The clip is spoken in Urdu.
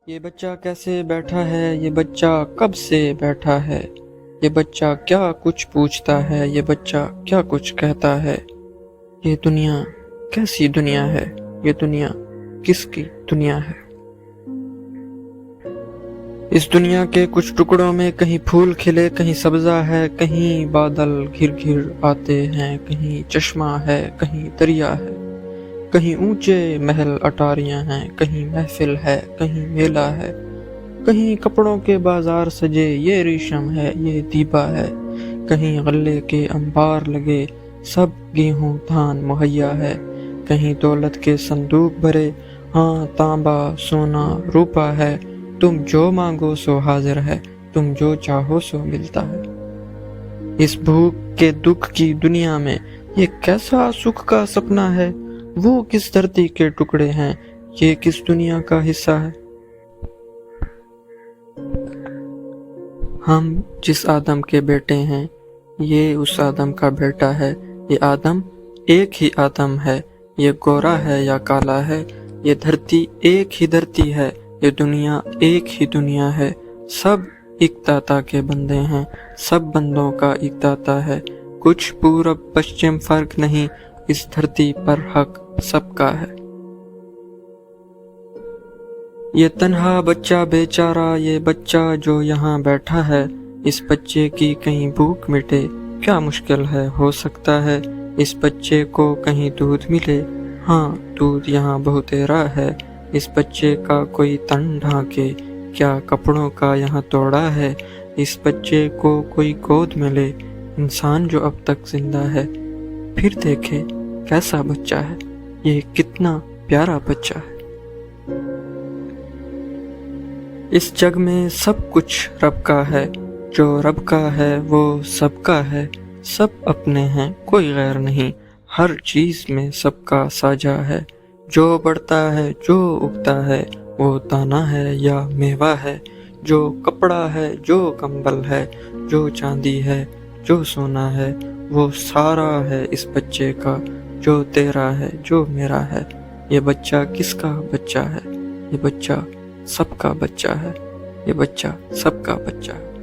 یہ بچہ کیسے بیٹھا ہے، یہ بچہ کب سے بیٹھا ہے، یہ بچہ کیا کچھ پوچھتا ہے، یہ بچہ کیا کچھ کہتا ہے۔ یہ دنیا کیسی دنیا ہے، یہ دنیا کس کی دنیا ہے۔ اس دنیا کے کچھ ٹکڑوں میں کہیں پھول کھلے، کہیں سبزہ ہے، کہیں بادل گھر گھر آتے ہیں، کہیں چشمہ ہے، کہیں دریا ہے، کہیں اونچے محل اٹاریاں ہیں، کہیں محفل ہے، کہیں میلہ ہے، کہیں کپڑوں کے بازار سجے، یہ ریشم ہے، یہ دیبا ہے، کہیں غلے کے انبار لگے، سب گیہوں دھان مہیا ہے، کہیں دولت کے صندوق بھرے، ہاں تانبا سونا روپا ہے، تم جو مانگو سو حاضر ہے، تم جو چاہو سو ملتا ہے۔ اس بھوک کے دکھ کی دنیا میں یہ کیسا سکھ کا سپنا ہے، وہ کس دھرتی کے ٹکڑے ہیں، یہ کس دنیا کا حصہ ہے۔ ہم جس آدم کے بیٹے ہیں، یہ اس آدم کا بیٹا ہے۔ یہ آدم ایک ہی آدم ہے، یہ گورا ہے یا کالا ہے، یہ دھرتی ایک ہی دھرتی ہے، یہ دنیا ایک ہی دنیا ہے۔ سب ایک داتا کے بندے ہیں، سب بندوں کا ایک داتا ہے۔ کچھ پورب پشچم فرق نہیں، اس دھرتی پر حق سب کا ہے۔ یہ تنہا بچہ بیچارہ، یہ بچہ جو یہاں بیٹھا ہے، اس بچے کی کہیں بھوک مٹے، کیا مشکل ہے، ہو سکتا ہے اس بچے کو کہیں دودھ ملے۔ ہاں دودھ یہاں بہت تیرا ہے، اس بچے کا کوئی تن ڈھانکے، کیا کپڑوں کا یہاں توڑا ہے۔ اس بچے کو کوئی گود ملے، انسان جو اب تک زندہ ہے، پھر دیکھے کیسا بچہ ہے، یہ کتنا پیارا بچہ ہے۔ اس جگ میں سب کچھ رب کا ہے، جو رب کا ہے وہ سب کا ہے، سب اپنے ہیں کوئی غیر نہیں، ہر چیز میں سب کا ساجھا ہے۔ جو بڑھتا ہے جو اگتا ہے، وہ دانہ ہے یا میوہ ہے، جو کپڑا ہے جو کمبل ہے، جو چاندی ہے جو سونا ہے، وہ سارا ہے اس بچے کا، جو تیرا ہے جو میرا ہے۔ یہ بچہ کس کا بچہ ہے، یہ بچہ سب کا بچہ ہے، یہ بچہ سب کا بچہ ہے۔